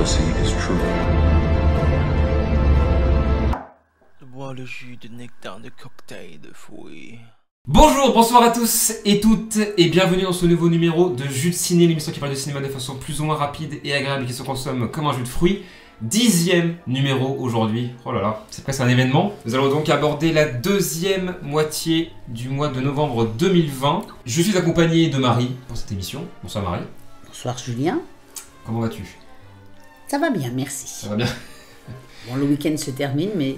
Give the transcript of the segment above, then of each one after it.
prophecy is true. Bois le jus de nectar de cocktail de fruits. Bonjour, bonsoir à tous et toutes et bienvenue dans ce nouveau numéro de Jus de Ciné, l'émission qui parle de cinéma de façon plus ou moins rapide et agréable qui se consomme comme un jus de fruits. 10e numéro aujourd'hui, oh là là, c'est presque un événement. Nous allons donc aborder la deuxième moitié du mois de novembre 2020. Je suis accompagné de Marie pour cette émission. Bonsoir Marie. Bonsoir Julien. Comment vas-tu? Ça va bien, merci. Ça va bien. Bon, le week-end se termine, mais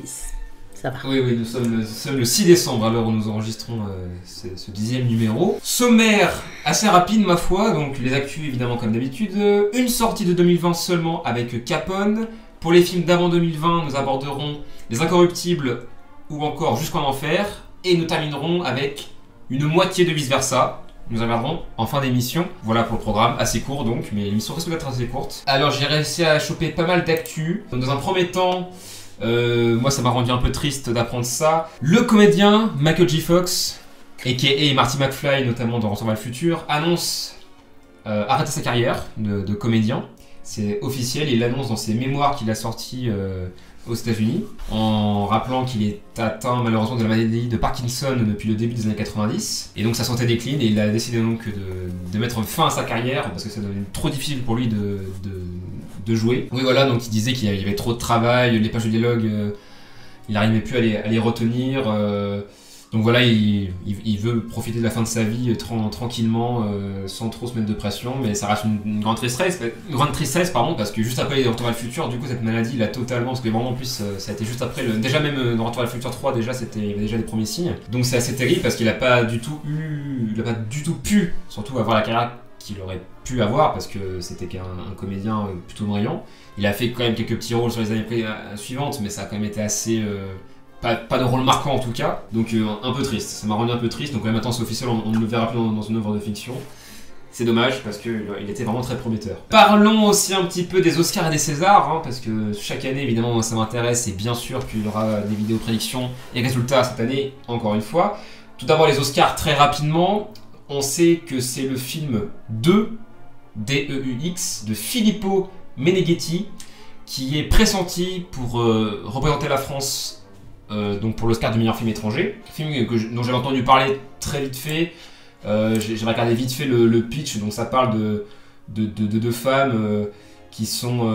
ça va. Oui, nous sommes le 6 décembre à l'heure où nous enregistrons ce 10e numéro. Sommaire assez rapide ma foi, donc les actus évidemment comme d'habitude. Une sortie de 2020 seulement avec Capone. Pour les films d'avant 2020, nous aborderons Les Incorruptibles ou encore Jusqu'en Enfer. Et nous terminerons avec une moitié de Vice Versa. Nous en reviendrons en fin d'émission. Voilà pour le programme, assez court donc, mais l'émission risque d'être assez courte. Alors j'ai réussi à choper pas mal d'actu. Dans un premier temps, moi ça m'a rendu un peu triste d'apprendre ça. Le comédien Michael J. Fox, a.k.a. Marty McFly notamment dans Retour vers le futur, annonce arrêter sa carrière de comédien. C'est officiel, il l'annonce dans ses mémoires qu'il a sortis aux États-Unis, en rappelant qu'il est atteint malheureusement de la maladie de Parkinson depuis le début des années 90. Et donc sa santé décline et il a décidé donc de mettre fin à sa carrière parce que ça devenait trop difficile pour lui de jouer. Oui voilà, donc il disait qu'il y avait trop de travail, les pages de dialogue, il n'arrivait plus à les retenir. Donc voilà, il veut profiter de la fin de sa vie tranquillement, sans trop se mettre de pression, mais ça reste une grande tristesse, parce que juste après Retour vers le futur, du coup cette maladie l'a totalement, parce que vraiment en plus ça a été juste après, déjà même dans Retour vers le futur 3, déjà il y avait déjà des premiers signes, donc c'est assez terrible parce qu'il n'a pas du tout pu, surtout avoir la carrière qu'il aurait pu avoir, parce que c'était un comédien plutôt brillant. Il a fait quand même quelques petits rôles sur les années suivantes, mais ça a quand même été assez... Pas de rôle marquant en tout cas, donc un peu triste, ça m'a rendu un peu triste, donc maintenant c'est officiel, on ne le verra plus dans une œuvre de fiction. C'est dommage parce qu'il était vraiment très prometteur. Parlons aussi un petit peu des Oscars et des Césars, hein, parce que chaque année évidemment ça m'intéresse et bien sûr qu'il y aura des vidéos prédictions et résultats cette année, encore une fois. Tout d'abord les Oscars très rapidement, on sait que c'est le film D-E-U-X, de Filippo Meneghetti, qui est pressenti pour représenter la France donc pour l'Oscar du meilleur film étranger, film dont j'avais entendu parler très vite fait. J'ai regardé vite fait le pitch, donc ça parle de deux femmes qui sont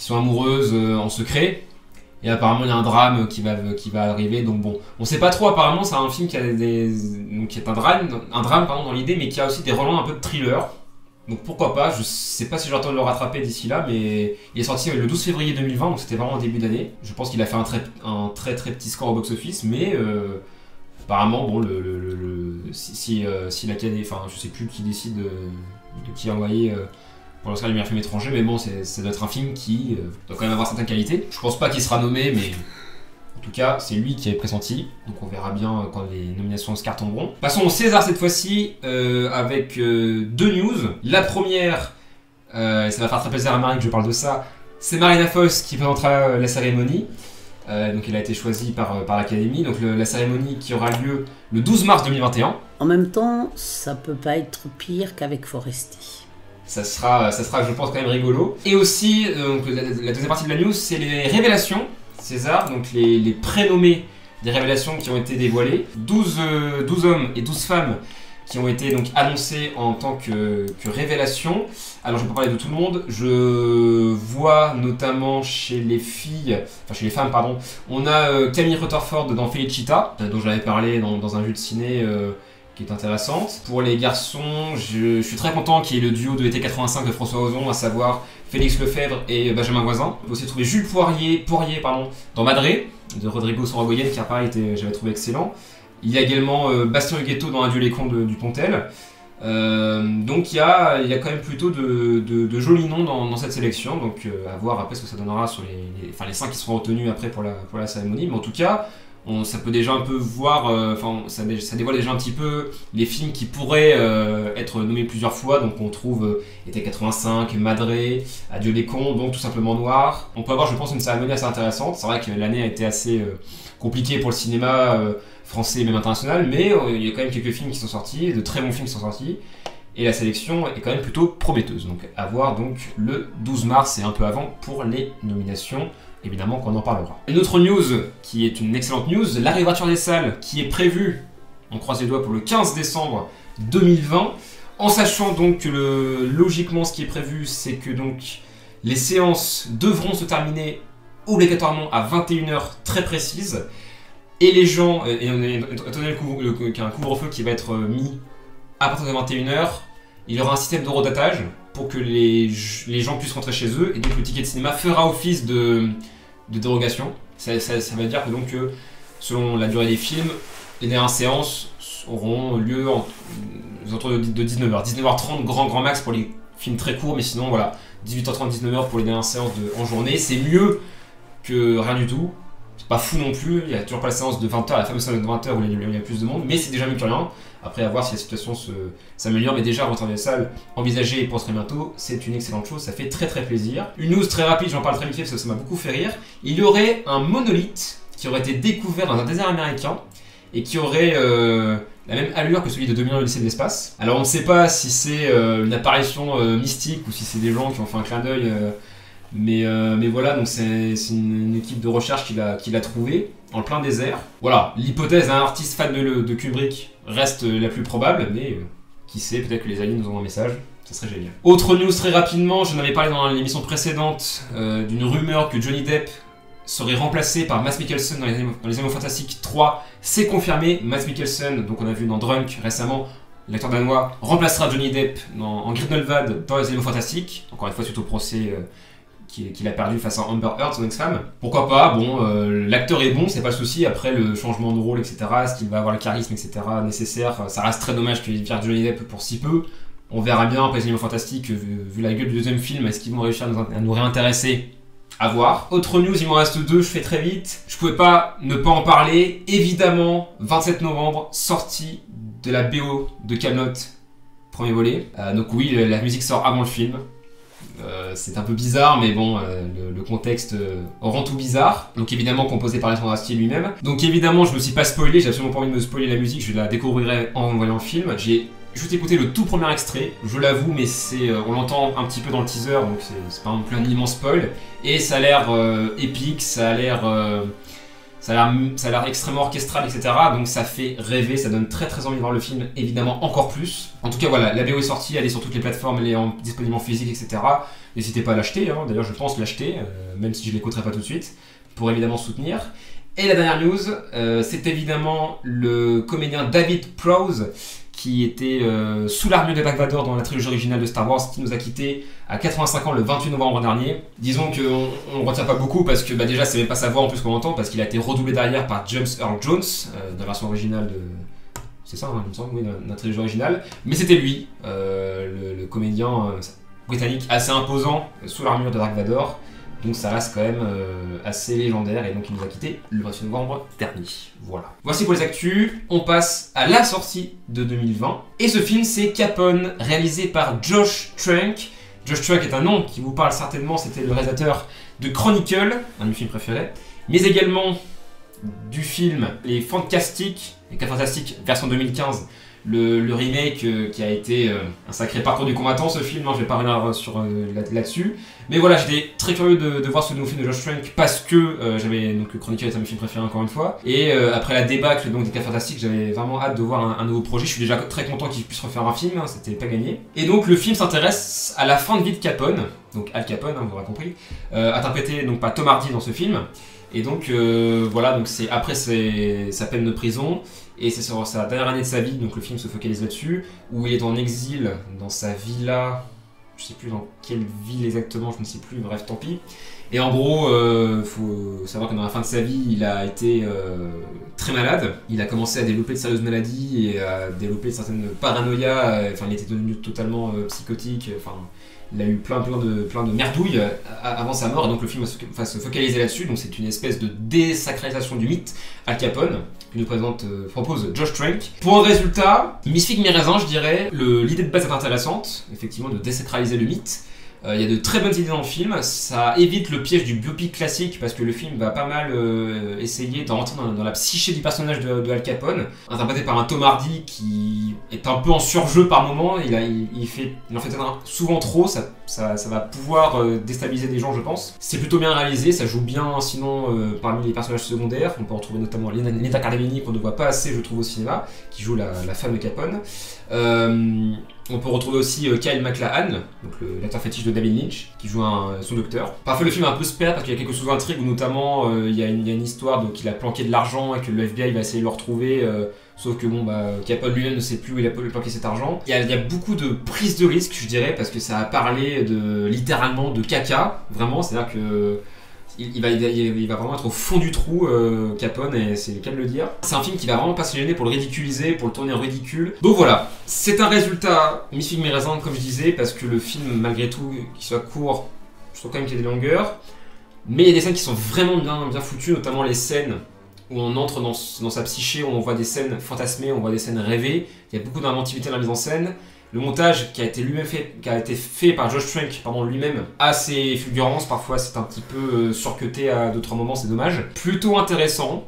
amoureuses en secret, et apparemment il y a un drame qui va arriver, donc bon, on sait pas trop. Apparemment c'est un film qui est un drame dans l'idée, mais qui a aussi des relents un peu de thriller. Donc pourquoi pas, je sais pas si j'entends le rattraper d'ici là, mais il est sorti le 12 février 2020, donc c'était vraiment au début d'année. Je pense qu'il a fait un très petit score au box-office, mais apparemment, bon, si l'Académie, enfin je sais plus qui décide de qui envoyer pour l'Oscar du meilleur film étranger, mais bon, ça doit être un film qui doit quand même avoir certaines qualités. Je pense pas qu'il sera nommé, mais... En tout cas, c'est lui qui est pressenti, donc on verra bien quand les nominations Oscar tomberont. Passons au César cette fois-ci, avec deux news. La première, ça va faire très plaisir à Marie que je parle de ça, c'est Marina Foïs qui présentera la cérémonie. Donc elle a été choisie par l'Académie, donc la cérémonie qui aura lieu le 12 mars 2021. En même temps, ça peut pas être pire qu'avec Foresti. Ça sera, je pense, quand même rigolo. Et aussi, donc, la deuxième partie de la news, c'est les révélations César, donc les prénommés des révélations qui ont été dévoilées. 12 hommes et 12 femmes qui ont été donc annoncés en tant que révélations. Alors je ne vais pas parler de tout le monde, je vois notamment chez les femmes, pardon, on a Camille Rutherford dans Felicita, dont j'avais parlé dans un jeu de ciné qui est intéressante. Pour les garçons, je suis très content qu'il y ait le duo de l'été 85 de François Ozon, à savoir Félix Lefebvre et Benjamin Voisin. On peut aussi trouver Jules Poirier dans Madré, de Rodrigo Sorogoyen, qui j'avais trouvé excellent. Il y a également Bastien Huguetto dans Adieu les cons du Pontel. Donc il y a quand même plutôt de jolis noms dans cette sélection, donc à voir après ce que ça donnera sur les 5 qui seront retenus après pour la cérémonie. Mais en tout cas, ça peut déjà un peu voir, ça dévoile déjà un petit peu les films qui pourraient être nommés plusieurs fois. Donc on trouve Été 85, Madré, Adieu les cons, donc tout simplement Noir. On peut avoir, je pense, une cérémonie assez intéressante. C'est vrai que l'année a été assez compliquée pour le cinéma français et même international, mais il y a quand même quelques films qui sont sortis, de très bons films qui sont sortis. Et la sélection est quand même plutôt prometteuse. Donc à voir donc le 12 mars et un peu avant pour les nominations. Évidemment qu'on en parlera. Une autre news qui est une excellente news, la réouverture des salles qui est prévue, on croise les doigts, pour le 15 décembre 2020. En sachant donc que logiquement ce qui est prévu, c'est que donc les séances devront se terminer obligatoirement à 21h très précise. Et les gens, étant donné qu'il y a un couvre-feu qui va être mis à partir de 21h, il y aura un système d'horodatage pour que les gens puissent rentrer chez eux. Et donc le ticket de cinéma fera office de dérogation. Ça veut dire que donc, selon la durée des films, les dernières séances auront lieu autour de 19h. 19h30 grand max pour les films très courts, mais sinon voilà, 18h30, 19h pour les dernières séances en journée. C'est mieux que rien du tout. C'est pas fou non plus, il n'y a toujours pas la séance de 20h, la fameuse séance de 20h où il y a plus de monde, mais c'est déjà mieux que rien. Après, à voir si la situation s'améliore, mais déjà, rentrer dans les salles envisagées pour très bientôt, c'est une excellente chose, ça fait très plaisir. Une news très rapide, j'en parle très vite parce que ça m'a beaucoup fait rire. Il y aurait un monolithe qui aurait été découvert dans un désert américain et qui aurait la même allure que celui de 2001 l'Odyssée de l'espace. Alors on ne sait pas si c'est une apparition mystique ou si c'est des gens qui ont fait un clin d'œil. Mais voilà, donc c'est une équipe de recherche qui l'a trouvé en plein désert. Voilà, l'hypothèse d'un artiste fan de Kubrick reste la plus probable, mais qui sait, peut-être que les aliens nous envoient un message, ça serait génial. Autre news très rapidement, j'en avais parlé dans l'émission précédente d'une rumeur que Johnny Depp serait remplacé par Mads Mikkelsen dans les Animaux Fantastiques 3. C'est confirmé, Mads Mikkelsen, donc on a vu dans Drunk récemment, l'acteur danois, remplacera Johnny Depp en Grindelwald dans les Animaux Fantastiques, encore une fois suite au procès qu'il a perdu face à Amber Heard, son ex-femme. Pourquoi pas, bon, l'acteur est bon, c'est pas le souci, après le changement de rôle, etc., est-ce qu'il va avoir le charisme, etc., nécessaire, ça reste très dommage qu'il vienne Johnny Depp pour si peu. On verra bien après les Animaux Fantastiques, vu la gueule du deuxième film, est-ce qu'ils vont réussir à nous réintéresser? À voir. Autre news, il m'en reste deux, je fais très vite. Je pouvais pas ne pas en parler. Évidemment, 27 novembre, sortie de la BO de Camelot, premier volet. Donc oui, la musique sort avant le film. C'est un peu bizarre, mais bon, le contexte rend tout bizarre. Donc évidemment composé par Alexandre Astier lui-même. Donc évidemment, je me suis pas spoilé, j'ai absolument pas envie de me spoiler la musique, je la découvrirai en voyant le film. J'ai juste écouté le tout premier extrait, je l'avoue, mais on l'entend un petit peu dans le teaser, donc c'est pas non plus un immense spoil. Et ça a l'air épique, ça a l'air extrêmement orchestral, etc. Donc ça fait rêver, ça donne très envie de voir le film, évidemment encore plus. En tout cas voilà, la BO est sortie, elle est sur toutes les plateformes, elle est disponible en physique, etc. N'hésitez pas à l'acheter, hein. D'ailleurs je pense l'acheter, même si je ne l'écouterai pas tout de suite, pour évidemment soutenir. Et la dernière news, c'est évidemment le comédien David Prowse, qui était sous l'armure de Dark Vador dans la trilogie originale de Star Wars, qui nous a quitté à 85 ans le 28 novembre dernier. Disons qu'on ne retient pas beaucoup parce que déjà c'est même pas sa voix en plus qu'on entend, parce qu'il a été redoublé derrière par James Earl Jones dans la version originale de... C'est ça, hein, il me semble, oui, dans la trilogie originale. Mais c'était lui, le comédien britannique assez imposant sous l'armure de Dark Vador. Donc ça reste quand même assez légendaire, et donc il nous a quitté le 28 novembre dernier. Voilà. Voici pour les actus. On passe à la sortie de 2020. Et ce film, c'est Capone, réalisé par Josh Trank. Josh Trank est un nom qui vous parle certainement, c'était le réalisateur de Chronicle, un de mes films préférés, mais également du film Les Fantastiques, les 4 Fantastiques version 2015, le remake qui a été un sacré parcours du combattant, ce film, hein, je vais pas revenir là-dessus. Mais voilà, j'étais très curieux de voir ce nouveau film de Josh Trank parce que j'avais donc Chronicle est un de mes films préférés encore une fois. Et après la débâcle donc, des 4 Fantastiques, j'avais vraiment hâte de voir un nouveau projet. Je suis déjà très content qu'il puisse refaire un film, hein, c'était pas gagné. Et donc le film s'intéresse à la fin de vie de Capone, donc Al Capone, hein, vous aurez compris, interprété donc par Tom Hardy dans ce film. Et donc voilà, donc c'est après sa peine de prison. Et c'est sur sa dernière année de sa vie, donc le film se focalise là-dessus, où il est en exil dans sa villa, je sais plus dans quelle ville exactement, je ne sais plus, bref, tant pis. Et en gros, faut savoir que dans la fin de sa vie, il a été très malade. Il a commencé à développer de sérieuses maladies et à développer certaines paranoïas. Enfin, il était devenu totalement psychotique. Enfin, il a eu plein de merdouilles avant sa mort. Et donc le film va se focaliser là-dessus. Donc c'est une espèce de désacralisation du mythe Al Capone que nous propose Josh Trank. Pour un résultat, mi-figue mi-raisin, je dirais. L'idée de base est intéressante, effectivement, de désacraliser le mythe. Il y a de très bonnes idées dans le film, ça évite le piège du biopic classique parce que le film va pas mal essayer de rentrer dans la psyché du personnage de Al Capone, interprété par un Tom Hardy qui est un peu en surjeu par moment, il en fait souvent trop, ça va pouvoir déstabiliser des gens je pense. C'est plutôt bien réalisé, ça joue bien sinon parmi les personnages secondaires, on peut retrouver notamment Linda Cardellini qu'on ne voit pas assez je trouve au cinéma, qui joue la femme de Capone. On peut retrouver aussi Kyle MacLachlan, donc l'acteur fétiche de David Lynch, qui joue son docteur. Parfois le film est un peu spare parce qu'il y a quelques sous-intrigues où notamment il y a une histoire qu'il a planqué de l'argent et que le FBI va essayer de le retrouver, sauf que Capone lui-même ne sait plus où il a planqué cet argent. Il y a beaucoup de prises de risque je dirais, parce que ça a parlé littéralement de caca, vraiment, c'est-à-dire que il va vraiment être au fond du trou, Capone, et c'est le cas de le dire. C'est un film qui va vraiment pas se gêner pour le ridiculiser, pour le tourner en ridicule. Donc voilà, c'est un résultat mi-figue mi-raisin, comme je disais, parce que le film, malgré tout, qu'il soit court, je trouve quand même qu'il y a des longueurs. Mais il y a des scènes qui sont vraiment bien foutues, notamment les scènes où on entre dans sa psyché, où on voit des scènes fantasmées, on voit des scènes rêvées. Il y a beaucoup d'inventivité dans la mise en scène. Le montage qui a été fait par Josh Trank lui-même a ses fulgurances, parfois c'est un petit peu surcuté à d'autres moments, c'est dommage. Plutôt intéressant,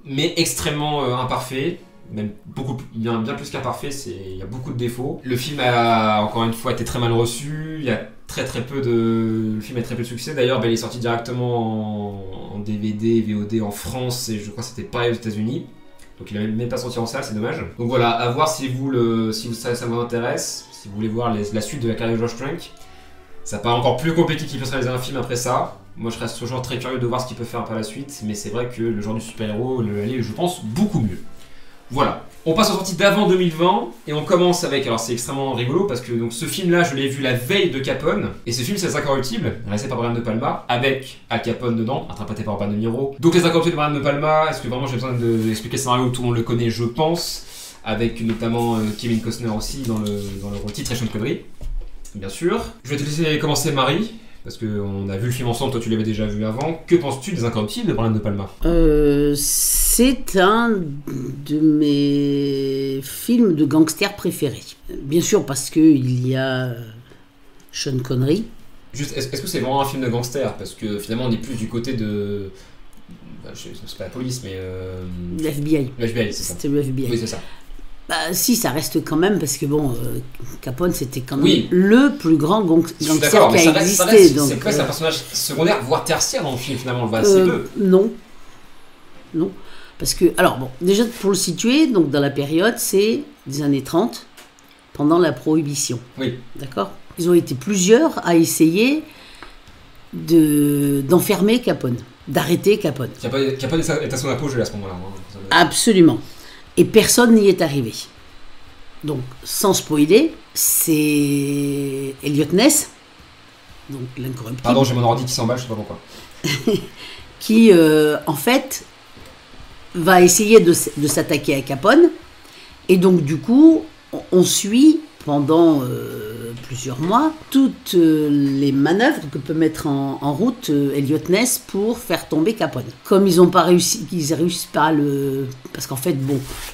mais extrêmement imparfait, même bien plus qu'imparfait, il y a beaucoup de défauts. Le film a encore une fois été très mal reçu, il y a le film a très peu de succès, d'ailleurs il est sorti directement en DVD, VOD en France et je crois que c'était pareil aux États-Unis. Donc il n'a même pas sorti en salle, c'est dommage. Donc voilà, à voir si ça vous intéresse, si vous voulez voir la suite de la carrière de Josh Trank. Ça paraît encore plus compliqué qu'il peut se réaliser un film après ça. Moi je reste toujours très curieux de voir ce qu'il peut faire par la suite, mais c'est vrai que le genre du super-héros allait, je pense, beaucoup mieux. Voilà. On passe aux sorties d'avant 2020 et on commence avec, alors c'est extrêmement rigolo parce que donc, ce film là je l'ai vu la veille de Capone et ce film c'est Les Incorruptibles, réalisé par Brian De Palma avec Al Capone dedans, interprété par Robert De Niro. Donc Les Incorruptibles de Brian De Palma, est-ce que vraiment j'ai besoin d'expliquer le scénario, tout le monde le connaît je pense, avec notamment Kevin Costner aussi dans le rôle titre et Sean Connery, bien sûr. Je vais te laisser commencer Marie. Parce qu'on a vu le film ensemble, toi tu l'avais déjà vu avant. Que penses-tu des Incorruptibles de Brian De Palma ? C'est un de mes films de gangsters préférés. Bien sûr parce qu'il y a Sean Connery. Juste, est-ce que c'est vraiment un film de gangster ? Parce que finalement on est plus du côté de... c'est pas la police mais... Le FBI. Le FBI, c'est ça. C'était le FBI. Oui, c'est ça. Bah, si, ça reste quand même, parce que Capone, c'était quand même le plus grand gangster qui a existé. C'est presque un personnage secondaire, voire tertiaire dans le film, finalement, on le voit assez peu. Non. Parce que, alors bon, déjà pour le situer, donc dans la période, c'est des années 30, pendant la Prohibition. Oui. D'accord ? Ils ont été plusieurs à essayer d'enfermer Capone, d'arrêter Capone. Capone est à son apogée à ce moment-là. Absolument. Et personne n'y est arrivé. Donc, sans spoiler, c'est Elliot Ness, donc l'incorruptible. Pardon, j'ai mon ordi qui s'emballe, je sais pas pourquoi. Qui, en fait, va essayer de s'attaquer à Capone. Et donc, du coup, on suit pendant plusieurs mois toutes les manœuvres que peut mettre en route Elliot Ness pour faire tomber Capone. Comme ils n'ont pas réussi, qu'ils réussissent pas parce qu'en fait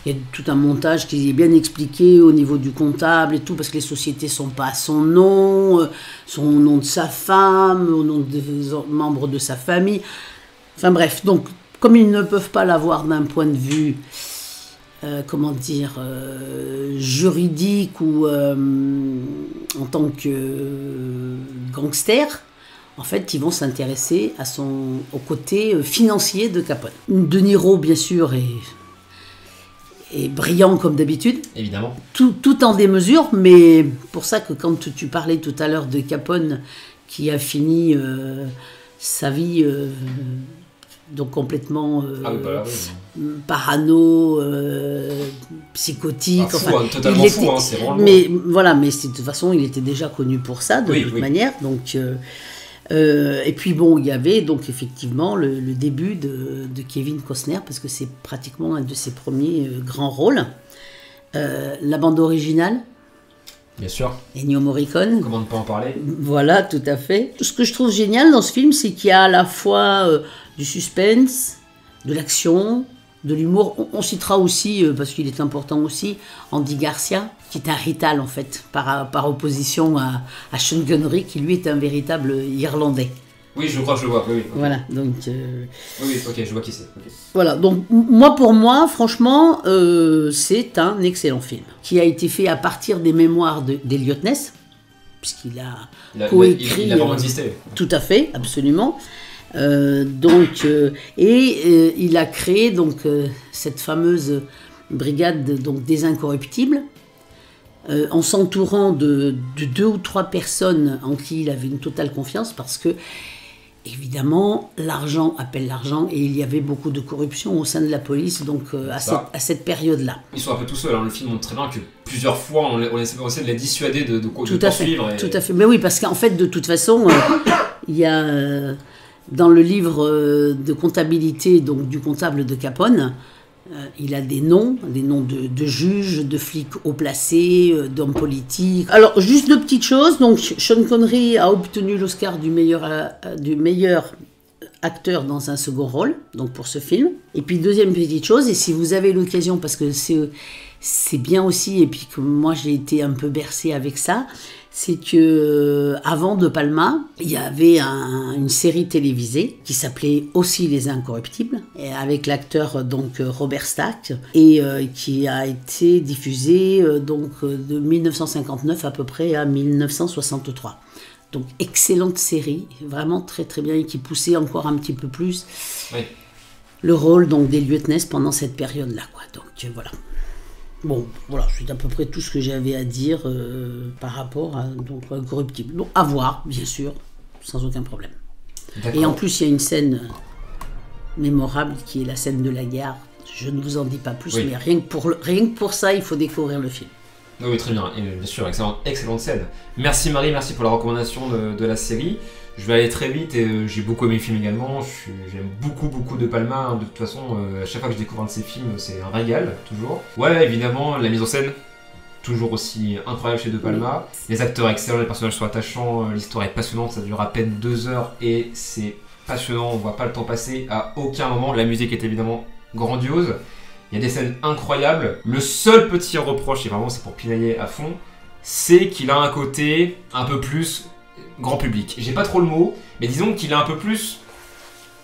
il y a tout un montage qui est bien expliqué au niveau du comptable et tout, parce que les sociétés sont pas à son nom au nom de sa femme, au nom des membres de sa famille. Enfin bref, donc comme ils ne peuvent pas l'avoir d'un point de vue juridique ou en tant que gangster, en fait, ils vont s'intéresser au côté financier de Capone. De Niro, bien sûr, est brillant comme d'habitude. Évidemment. Tout en démesure, mais pour ça que quand tu parlais tout à l'heure de Capone, qui a fini sa vie... donc complètement parano, psychotique. Totalement fou, c'est vraiment mais voilà, mais de toute façon, il était déjà connu pour ça, de toute manière. Donc, et puis bon, il y avait donc effectivement le début de Kevin Costner, parce que c'est pratiquement un de ses premiers grands rôles. La bande originale. Bien sûr. Ennio Morricone. Comment ne pas en parler ? Voilà, tout à fait. Ce que je trouve génial dans ce film, c'est qu'il y a à la fois du suspense, de l'action, de l'humour. On citera aussi, parce qu'il est important aussi, Andy Garcia, qui est un rital en fait, par opposition à Sean Connery, qui lui est un véritable Irlandais. Oui, je crois que je le vois. Oui, okay. Voilà, donc... Oui, ok, je vois qui c'est. Okay. Voilà, donc pour moi, franchement, c'est un excellent film, qui a été fait à partir des mémoires d'Eliot Ness, puisqu'il a coécrit... Il a vraiment existé. Tout à fait, absolument. Il a créé donc cette fameuse brigade donc, des incorruptibles, en s'entourant de 2 ou 3 personnes en qui il avait une totale confiance, parce que évidemment l'argent appelle l'argent, et il y avait beaucoup de corruption au sein de la police donc à cette période-là. Ils sont un peu tout seuls, hein. Le film montre très bien que plusieurs fois on essaie de les dissuader de poursuivre. Tout à fait, mais oui, parce qu'en fait de toute façon il y a dans le livre de comptabilité donc du comptable de Capone, il a des noms de juges, de flics haut placés, d'hommes politiques. Alors, juste 2 petites choses. Donc, Sean Connery a obtenu l'Oscar du meilleur acteur dans un second rôle, donc pour ce film. Et puis, deuxième petite chose, et si vous avez l'occasion, parce que c'est bien aussi, et puis que moi j'ai été un peu bercée avec ça, c'est que avant De Palma, il y avait une série télévisée qui s'appelait aussi Les Incorruptibles, et avec l'acteur donc Robert Stack, et qui a été diffusée donc de 1959 à peu près à 1963. Donc excellente série, vraiment très très bien, et qui poussait encore un petit peu plus le rôle donc d'Eliot Ness pendant cette période-là, quoi. Donc voilà. Bon, voilà, c'est à peu près tout ce que j'avais à dire par rapport à donc, Incorruptible. Donc, à voir, bien sûr, sans aucun problème. Et en plus, il y a une scène mémorable qui est la scène de la gare. Je ne vous en dis pas plus, mais rien que pour ça, il faut découvrir le film. Oui, très bien, et bien sûr, excellente scène. Merci Marie, merci pour la recommandation de la série. Je vais aller très vite, et j'ai beaucoup aimé le film également. J'aime beaucoup De Palma. De toute façon, à chaque fois que je découvre un de ses films, c'est un régal, toujours. Ouais, évidemment, la mise en scène, toujours aussi incroyable chez De Palma. Les acteurs excellents, les personnages sont attachants, l'histoire est passionnante, ça dure à peine 2 heures et c'est passionnant, on voit pas le temps passer à aucun moment. La musique est évidemment grandiose. Il y a des scènes incroyables. Le seul petit reproche, et vraiment c'est pour pinailler à fond, c'est qu'il a un côté un peu plus grand public. J'ai pas trop le mot, mais disons qu'il est un peu plus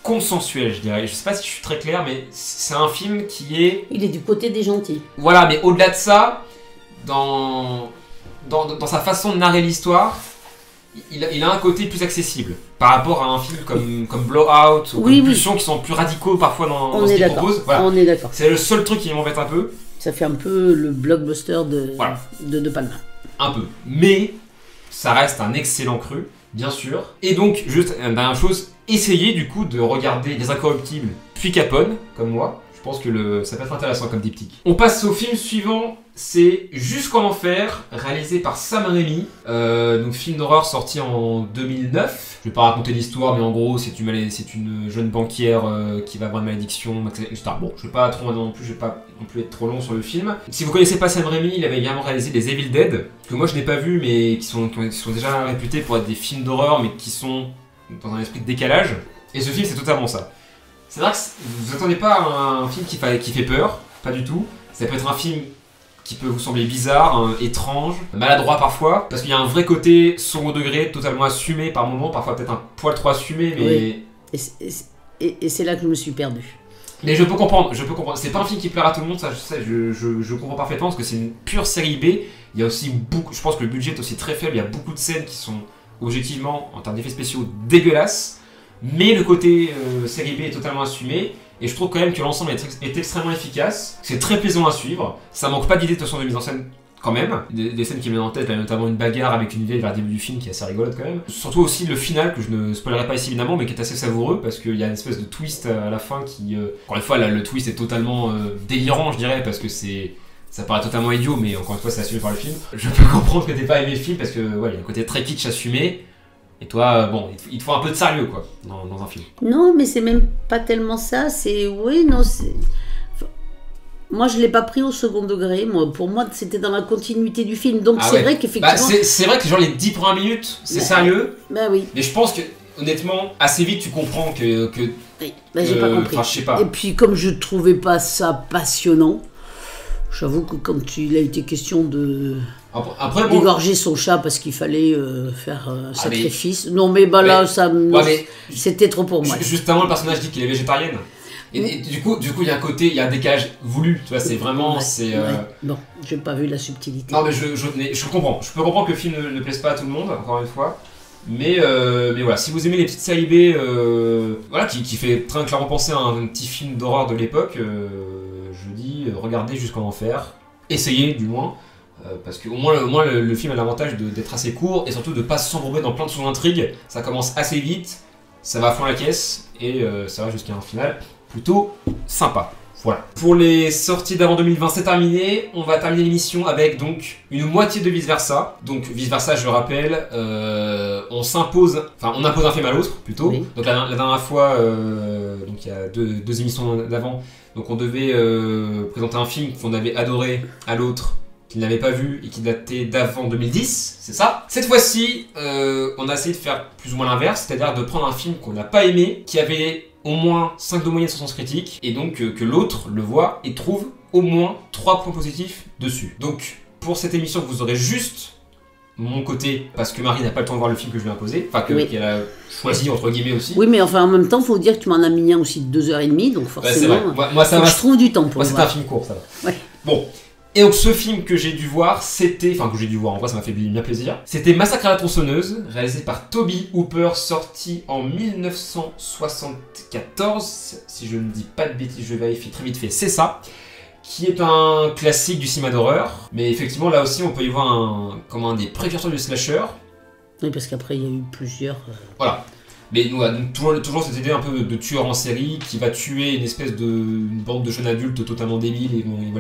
consensuel, je dirais. Je sais pas si je suis très clair, mais c'est un film qui est... Il est du côté des gentils. Voilà, mais au-delà de ça, dans sa façon de narrer l'histoire, il a un côté plus accessible par rapport à un film comme Blowout ou comme Pulsion, qui sont plus radicaux parfois dans ce qu'ils proposent. Voilà. On est d'accord. C'est le seul truc qui m'embête un peu. Ça fait un peu le blockbuster de Palma. Un peu. Mais ça reste un excellent cru, bien sûr. Et donc, juste une dernière chose, essayez du coup de regarder Les Incorruptibles puis Capone, comme moi. Je pense que ça peut être intéressant comme diptyque. On passe au film suivant, c'est Jusqu'en Enfer, réalisé par Sam Raimi. Donc film d'horreur sorti en 2009. Je vais pas raconter l'histoire, mais en gros c'est une jeune banquière qui va avoir une malédiction, etc. Bon, je vais pas être trop long sur le film. Si vous connaissez pas Sam Raimi, il avait également réalisé les Evil Dead, que moi je n'ai pas vu, mais qui sont déjà réputés pour être des films d'horreur, mais qui sont dans un esprit de décalage. Et ce film c'est totalement ça. C'est vrai que vous attendez pas à un film qui fait peur, pas du tout. Ça peut être un film qui peut vous sembler bizarre, étrange, maladroit parfois, parce qu'il y a un vrai côté second degré, totalement assumé par moments, parfois peut-être un poil trop assumé, mais... Oui. Et c'est là que je me suis perdu. Mais je peux comprendre. C'est pas un film qui plaira à tout le monde, ça je comprends parfaitement, parce que c'est une pure série B. Il y a aussi beaucoup... Je pense que le budget est aussi très faible, il y a beaucoup de scènes qui sont objectivement, en termes d'effets spéciaux, dégueulasses. Mais le côté série B est totalement assumé, et je trouve quand même que l'ensemble est extrêmement efficace. C'est très plaisant à suivre, ça manque pas d'idées de façon de mise en scène quand même. Des scènes qui me viennent en tête, là, notamment une bagarre avec une vieille vers le début du film qui est assez rigolote quand même. Surtout aussi le final, que je ne spoilerai pas ici évidemment, mais qui est assez savoureux, parce qu'il y a une espèce de twist à la fin qui... Encore une fois, là, le twist est totalement délirant, je dirais, parce que ça paraît totalement idiot, mais encore une fois c'est assumé par le film. Je peux comprendre que t'aies pas aimé le film, parce que il y a un côté très kitsch assumé. Et toi, bon, il te faut un peu de sérieux, quoi, dans un film. Non, mais c'est même pas tellement ça, c'est... Oui, non, c'est... Moi, je l'ai pas pris au second degré, pour moi, c'était dans la continuité du film, donc c'est vrai qu'effectivement... C'est vrai que genre les 10 premières minutes, c'est sérieux, Bah oui. Mais je pense que, honnêtement, assez vite, tu comprends que Oui, bah, j'ai pas compris. Enfin, je sais pas. Et puis, comme je trouvais pas ça passionnant, j'avoue que quand il a été question de Après, bon. d'égorger son chat parce qu'il fallait faire un mais- sacrifice, non mais bah là, ça, Ouais, mais c'était trop pour moi. juste avant, le personnage dit qu'il est végétarienne. Et du coup, il y a un côté, il y a un décalage voulu. Tu vois, c'est vraiment, Ouais, ouais. Bon, j'ai pas vu la subtilité. Non, mais je comprends. Je peux comprendre que le film ne plaise pas à tout le monde, encore une fois. Mais voilà, si vous aimez les petites séries B, voilà, qui fait très clairement penser à un petit film d'horreur de l'époque, je dis regardez jusqu'en enfer. Essayez du moins. Parce qu'au moins le film a l'avantage d'être assez court et surtout de pas s'embourber dans plein de sous-intrigues. Ça commence assez vite, ça va à fond la caisse et ça va jusqu'à un final plutôt sympa. Voilà. Pour les sorties d'avant 2020, c'est terminé. On va terminer l'émission avec donc une moitié de Vice Versa. Donc Vice Versa, je le rappelle, on impose un film à l'autre plutôt. Oui. Donc la dernière fois, donc il y a deux émissions d'avant, donc on devait présenter un film qu'on avait adoré à l'autre, qu'il n'avait pas vu et qui datait d'avant 2010, c'est ça. Cette fois-ci, on a essayé de faire plus ou moins l'inverse, c'est-à-dire de prendre un film qu'on n'a pas aimé, qui avait au moins 5 de moyenne sur Sens Critique, et donc que l'autre le voit et trouve au moins 3 points positifs dessus. Donc pour cette émission, vous aurez juste mon côté, parce que Marie n'a pas le temps de voir le film que je lui ai imposé, enfin qu'elle a choisi entre guillemets aussi. Oui, mais enfin en même temps, faut dire que tu m'en as mis un aussi de 2h30, donc forcément, Ouais, c'est vrai. Moi ça va. je trouve du temps pour Moi le c'est voir. un film court, ça va. Ouais. Bon. Et donc ce film que j'ai dû voir, en vrai ça m'a fait bien plaisir, c'était Massacre à la tronçonneuse, réalisé par Toby Hooper, sorti en 1974, si je ne dis pas de bêtises, je vérifie très vite fait, c'est ça, qui est un classique du cinéma d'horreur, mais effectivement là aussi on peut y voir comme un des précurseurs du slasher. Oui, parce qu'après il y a eu plusieurs. Voilà. Mais donc, toujours cette idée un peu de tueur en série qui va tuer une bande de jeunes adultes totalement débiles et il va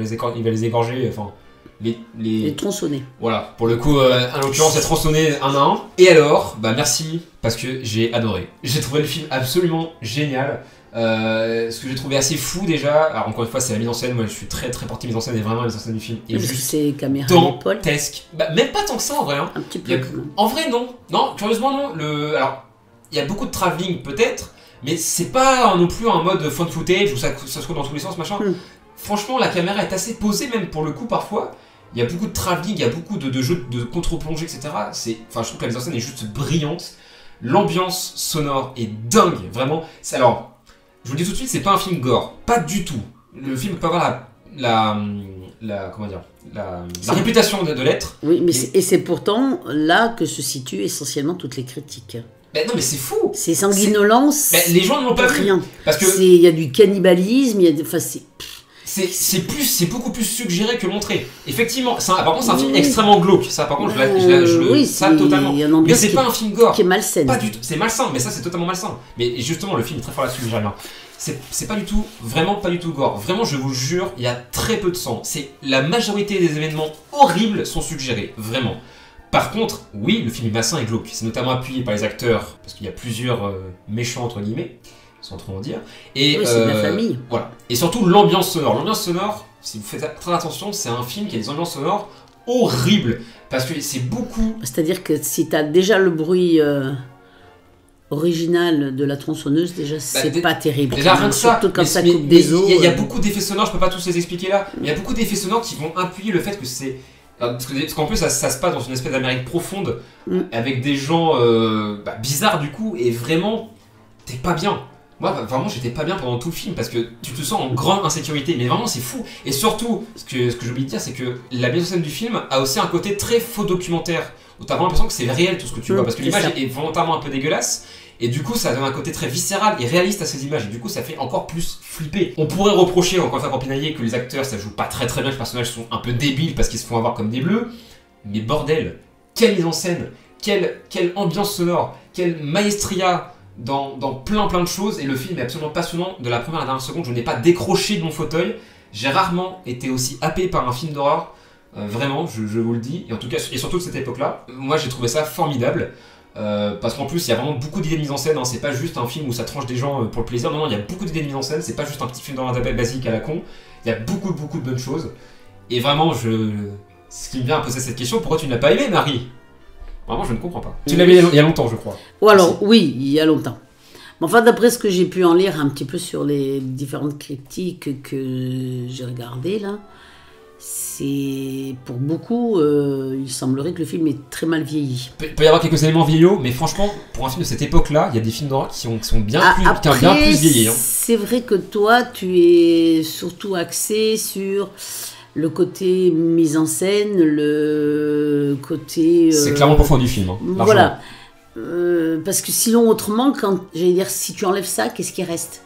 les égorger, enfin Les tronçonnés. Voilà, pour le coup, en l'occurrence, c'est tronçonné un à un. Et alors, bah merci, parce que j'ai adoré. J'ai trouvé le film absolument génial. Ce que j'ai trouvé assez fou déjà, alors encore une fois, c'est la mise en scène. Moi, je suis très très porté mise en scène et vraiment la mise en scène du film est Parce que juste c'est caméra d'épaule. dantesque. Bah, même pas tant que ça en vrai. Hein. Un petit peu. Quand même. En vrai, non. Non, curieusement, non. Alors, il y a beaucoup de travelling peut-être, mais c'est pas non plus un mode fun footage où ça se trouve dans tous les sens, machin. Franchement, la caméra est assez posée, même pour le coup, parfois. Il y a beaucoup de travelling, il y a beaucoup de jeux de contre-plongée, etc. Je trouve que la mise en scène est juste brillante. L'ambiance sonore est dingue, vraiment. Alors, je vous le dis tout de suite, c'est pas un film gore. Pas du tout. Le film peut avoir la réputation de l'être. Oui, mais c'est pourtant là que se situent essentiellement toutes les critiques. Ben non, mais c'est fou. C'est sanguinolence. Les gens ne l'ont pas vu. Rien. Parce que il y a du cannibalisme, il y a enfin c'est beaucoup plus suggéré que montré. Effectivement, par contre, c'est un film extrêmement glauque. Ça, par contre, ça totalement. Mais c'est pas un film gore. Qui est malsaine. Pas du tout. C'est malsain, mais ça, c'est totalement malsain. Mais justement, le film est très fort là-dessus, j'ai rien. C'est pas du tout, vraiment pas du tout gore. Vraiment, je vous jure, il y a très peu de sang. La majorité des événements horribles sont suggérés, vraiment. Par contre, oui, le film est malsain et glauque. C'est notamment appuyé par les acteurs, parce qu'il y a plusieurs méchants, entre guillemets, sans trop en dire. Et, oui, c'est de la famille. Voilà. Et surtout, l'ambiance sonore. L'ambiance sonore, si vous faites très attention, c'est un film qui a des ambiances sonores horribles. Parce que c'est beaucoup... C'est-à-dire que si tu as déjà le bruit original de la tronçonneuse, déjà, c'est pas terrible. Déjà, rien que ça. Surtout quand ça coupe des os. Il y a beaucoup d'effets sonores, je peux pas tous les expliquer là, mais il y a beaucoup d'effets sonores qui vont appuyer le fait que c'est... Parce qu'en plus ça se passe dans une espèce d'Amérique profonde avec des gens bizarres du coup et vraiment t'es pas bien. Moi vraiment j'étais pas bien pendant tout le film parce que tu te sens en grande insécurité mais vraiment c'est fou. Et surtout ce que j'ai oublié de dire c'est que la mise en scène du film a aussi un côté très faux documentaire où t'as vraiment l'impression que c'est réel tout ce que tu vois parce que l'image est volontairement un peu dégueulasse. Et du coup, ça donne un côté très viscéral et réaliste à ces images. Et du coup, ça fait encore plus flipper. On pourrait reprocher, encore une fois pour pinailler, que les acteurs, ça joue pas très très bien. Les personnages sont un peu débiles parce qu'ils se font avoir comme des bleus. Mais bordel, quelle mise en scène, quelle ambiance sonore, quelle maestria dans plein de choses. Et le film est absolument passionnant. De la première à la dernière seconde, je n'ai pas décroché de mon fauteuil. J'ai rarement été aussi happé par un film d'horreur. Vraiment, je vous le dis. Et en tout cas, et surtout de cette époque-là, moi j'ai trouvé ça formidable. Parce qu'en plus il y a vraiment beaucoup d'idées de mise en scène, hein. C'est pas juste un film où ça tranche des gens pour le plaisir, non, il y a beaucoup d'idées de mise en scène, c'est pas juste un petit film d'horreur basique à la con, il y a beaucoup de bonnes choses. Et vraiment, ce qui me vient à poser cette question, pourquoi tu ne l'as pas aimé, Marie? Vraiment, je ne comprends pas. Tu l'as vu il y a longtemps, je crois. Ou alors, oui, il y a longtemps. Enfin, d'après ce que j'ai pu en lire un petit peu sur les différentes critiques que j'ai regardées, là, c'est pour beaucoup, il semblerait que le film est très mal vieilli. Il peut y avoir quelques éléments vieillots, mais franchement, pour un film de cette époque-là, il y a des films d'horreur qui sont bien Après, bien plus vieillis. Hein. C'est vrai que toi, tu es surtout axé sur le côté mise en scène, le côté... C'est clairement le profond du film. Hein, voilà. Parce que sinon, autrement, j'allais dire, si tu enlèves ça, qu'est-ce qui reste ?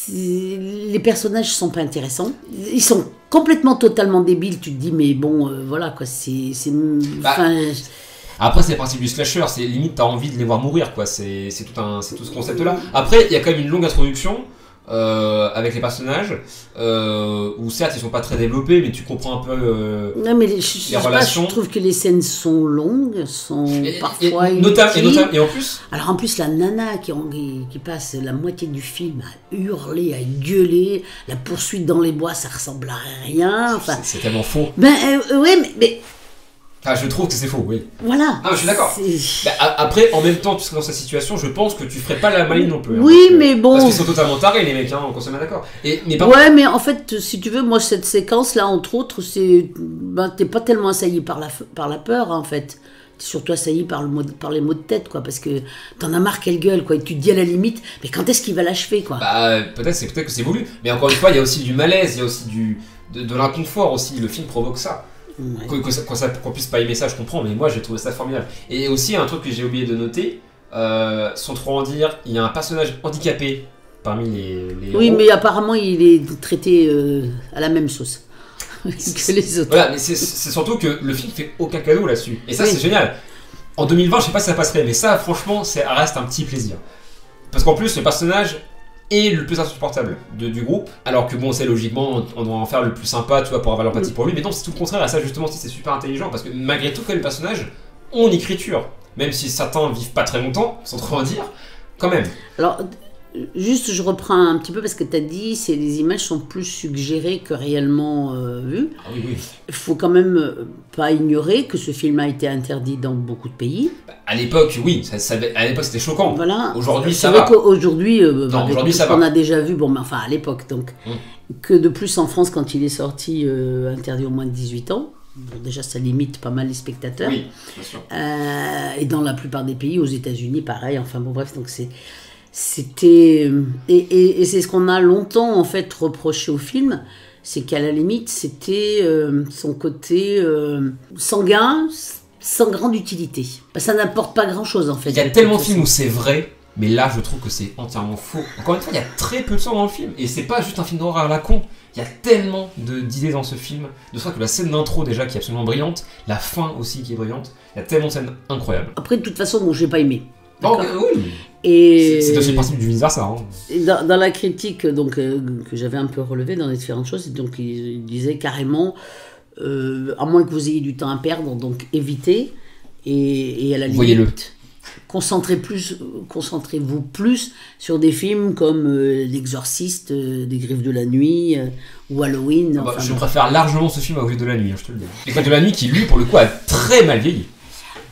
Les personnages sont pas intéressants. Ils sont complètement, totalement débiles. Tu te dis, mais bon, voilà, quoi, Après, c'est le principe du slasher, c'est limite, t'as envie de les voir mourir, quoi. C'est tout ce concept-là. Après, il y a quand même une longue introduction avec les personnages, où certes, ils sont pas très développés, mais tu comprends un peu non, mais les relations. Je trouve que les scènes sont longues, parfois et en plus. Alors en plus, la nana qui passe la moitié du film à hurler, à gueuler, la poursuite dans les bois, ça ressemble à rien. Enfin, c'est tellement faux. Ouais, mais je trouve que c'est faux, oui. Voilà. Ah, je suis d'accord. Après, en même temps, tu serais dans cette situation, je pense que tu ferais pas la maline non plus. Oui, mais bon. Parce qu'ils sont totalement tarés, les mecs, hein, on se met d'accord. Mais en fait, si tu veux, moi, cette séquence-là, entre autres, t'es pas tellement assailli par la peur, hein, en fait. T'es surtout assailli par les maux de tête, quoi, parce que t'en as marre qu'elle gueule, quoi, et tu te dis à la limite, mais quand est-ce qu'il va l'achever, quoi. Peut-être que c'est voulu, mais encore une fois, il y a aussi du malaise, il y a aussi de l'inconfort aussi, le film provoque ça. Ouais. Qu'on puisse pas aimer ça, je comprends, mais moi j'ai trouvé ça formidable. Et aussi, un truc que j'ai oublié de noter, sans trop en dire, il y a un personnage handicapé parmi les oui, héros. Mais apparemment, il est traité à la même sauce que les autres. Voilà, mais c'est surtout que le film fait aucun cadeau là-dessus. Et ça, c'est génial. En 2020, je sais pas si ça passerait, mais ça, franchement, ça reste un petit plaisir. Parce qu'en plus, le personnage est le plus insupportable du groupe, alors que bon, c'est logiquement, on doit en faire le plus sympa, tu vois, pour avoir l'empathie pour lui, mais non, c'est tout le contraire, et ça justement, c'est super intelligent, parce que malgré tout, quand les personnages ont une écriture, même si certains vivent pas très longtemps, sans trop en dire, quand même. Alors, juste, je reprends un petit peu, parce que tu as dit, les images sont plus suggérées que réellement vues. Ah oui, oui. Il faut quand même pas ignorer que ce film a été interdit dans beaucoup de pays. À l'époque, oui, à l'époque c'était choquant. Voilà. Aujourd'hui, ça va. Aujourd'hui, aujourd'hui, ça va. On a déjà vu, enfin à l'époque, donc, que de plus en France, quand il est sorti, interdit au moins de 18 ans. Bon, déjà, ça limite pas mal les spectateurs. Oui, bien sûr. Et dans la plupart des pays, aux États-Unis, pareil. Enfin bon, bref, donc c'était et c'est ce qu'on a longtemps en fait reproché au film, c'est qu'à la limite c'était son côté sanguin, sans grande utilité. Ça n'apporte pas grand chose en fait. Il y a tellement de films où c'est vrai, mais là je trouve que c'est entièrement faux. Encore une fois, il y a très peu de sang dans le film, et c'est pas juste un film d'horreur à la con. Il y a tellement d'idées dans ce film, de sorte que la scène d'intro déjà qui est absolument brillante, la fin aussi qui est brillante, il y a tellement de scènes incroyables. Après de toute façon, bon, j'ai pas aimé. Oui. Et c'est aussi le principe du vice-versa. Hein. Et dans la critique donc, que j'avais un peu relevée dans les différentes choses, donc il disait carrément, à moins que vous ayez du temps à perdre, donc évitez, et à la limite, voyez-le. Concentrez-vous plus sur des films comme L'Exorciste, Des Griffes de la Nuit, ou Halloween. Je préfère largement ce film à Griffes de la Nuit, hein, je te le dis. Les Griffes de la Nuit qui, lui, pour le coup, a très mal vieilli.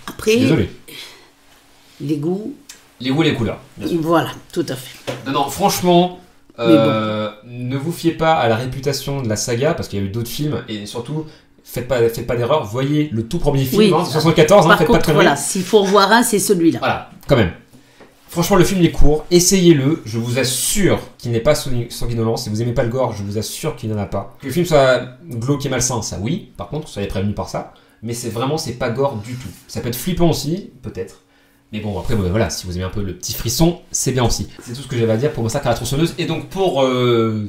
Après, je suis désolé. Les goûts et les couleurs. Voilà, tout à fait. Non, franchement, ne vous fiez pas à la réputation de la saga, parce qu'il y a eu d'autres films, et surtout, faites pas d'erreur, voyez le tout premier film, de 74, par faites contre, pas de conneries. Voilà, s'il faut en voir un, c'est celui-là. Voilà, quand même. Franchement, le film est court, essayez-le, je vous assure qu'il n'est pas sanguinolent. Si vous aimez pas le gore, je vous assure qu'il n'y en a pas. Que le film soit glauque et malsain, ça oui, par contre, soyez prévenus par ça, mais c'est pas gore du tout. Ça peut être flippant aussi, peut-être. Mais bon, après, voilà, si vous aimez un peu le petit frisson, c'est bien aussi. C'est tout ce que j'avais à dire pour Massacre à la tronçonneuse. Et donc, pour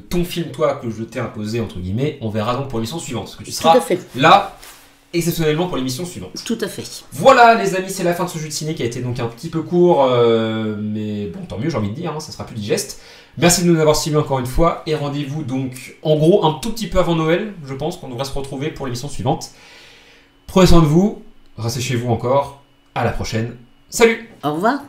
ton film, toi, que je t'ai imposé, entre guillemets, on verra donc pour l'émission suivante. Parce que tu seras là, exceptionnellement, pour l'émission suivante. Tout à fait. Voilà, les amis, c'est la fin de ce jeu de ciné qui a été donc un petit peu court. Mais bon, tant mieux, j'ai envie de dire, hein, ça sera plus digeste. Merci de nous avoir suivis encore une fois. Et rendez-vous donc, en gros, un tout petit peu avant Noël, je pense, qu'on devrait se retrouver pour l'émission suivante. Prenez soin de vous, restez chez vous encore. À la prochaine. Salut! Au revoir!